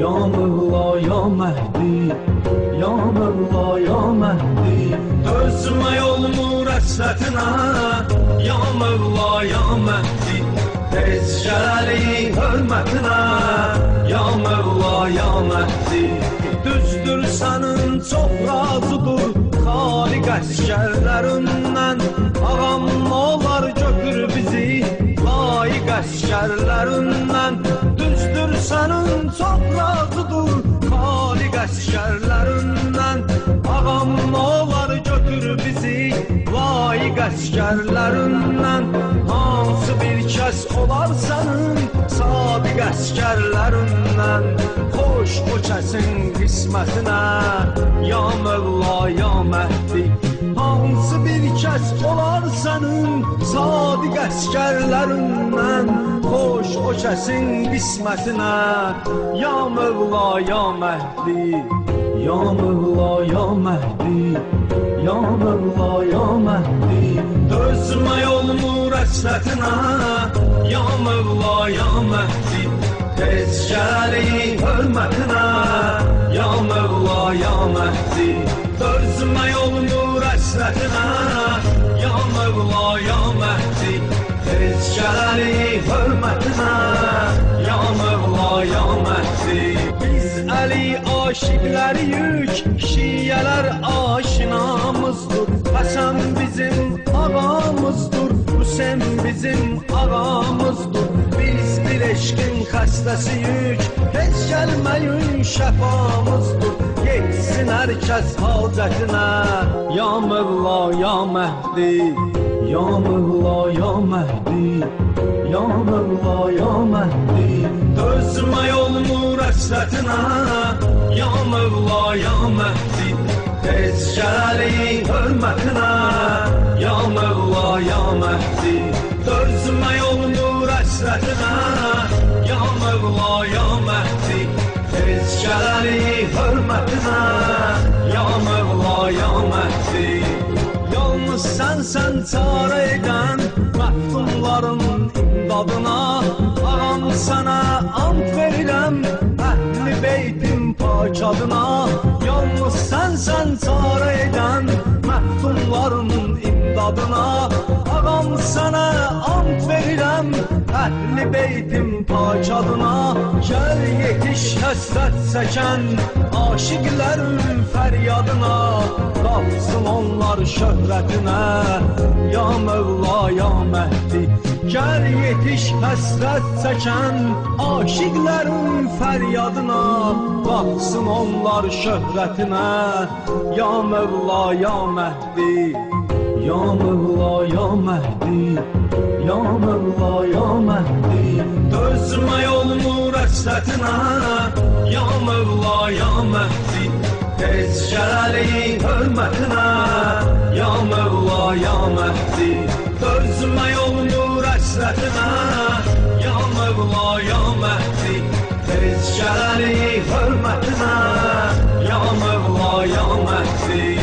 Ya Mevla ya Mehdi, ya Mevla ya Mehdi. Özme yolumu rəslətinə, ya Mevla ya Mehdi. Tez gələli hörmətinə, ya Mevla ya Mehdi. Düzdür sənin çox razıdır xaliq əskərlərindən. Ağam olar götür bizi layiq əskərlərindən. Düzdür sənin çox razıdır xaliq əskərlərindən. Ağam olar götür bizi layiq əskərlərindən. Hansı bir kəs olar sənin sadiq əskərlərindən. Xoş o kəsin qismətinə, ya Mevla ya Mehdi. Hansı bir kəs olar sənin sadiq əskərlərindən. Xoş o kəsin qismətinə, ya Mevla ya Mehdi. Ya Mevla ya Mehdi, ya Mevla ya Mehdi. Dözmə yolumu rəslətinə, ya Mevla ya Mehdi. Tez gələli hörmətinə, ya Mevla ya Mehdi. Dözmə yolumu rəslətinə, ya Mevla ya Mehdi. Tez gələli hörmətinə, ya Mevla ya Mehdi. Biz Əli aşiqləriyük, şiyələr aşinamızdır. Həsən bizim ağamızdır, Hüseyn bizim ağamızdır. Biz bir eşqin xəstəsiyük, heç gəlməyin şəfamızdır. Yetsin hər kəs hacətinə, ya Mevla ya Mehdi. Ya Mevla ya Mehdi, ya Mevla ya Mehdi. Dözmə yolumu rəslətinə, ya Mevla ya Mehdi. Tez gələli hörmətinə, ya Mevla ya Mehdi. Dözmə yolumu rəslətinə, ya Mevla ya Mehdi. Tez gələli hörmətinə, ya Mevla ya Mehdi. Yalnız sənsən çarə edən məhdumların imdadına. Ağam sənə ant verirəm Əhl-i Beytin pak adına. Yalnız sənsən çarə edən məhdumların imdadına. Ağam sənə ant verirəm Əhl-i Beytin pak adına. Gəl yetiş həsrət çəkən aşiqlərin fəryadına. Qalsın onlar şöhrətinə, ya Mevla ya Mehdi. Gəl yetiş həsrət çəkən aşiqlərin fəryadına. Qalsın onlar şöhrətinə, ya Mevla ya Mehdi. Ya Mevla ya Mehdi, ya Mevla ya Mehdi. Dözmə yolumu rəslətinə, ya Mevla ya Mehdi. Tez gələli hörmətinə, ya Mevla ya Mehdi. Dözmə yolumu rəslətinə, ya Mevla ya Mehdi. Tez gələli hörmətinə, ya Mevla ya Mehdi.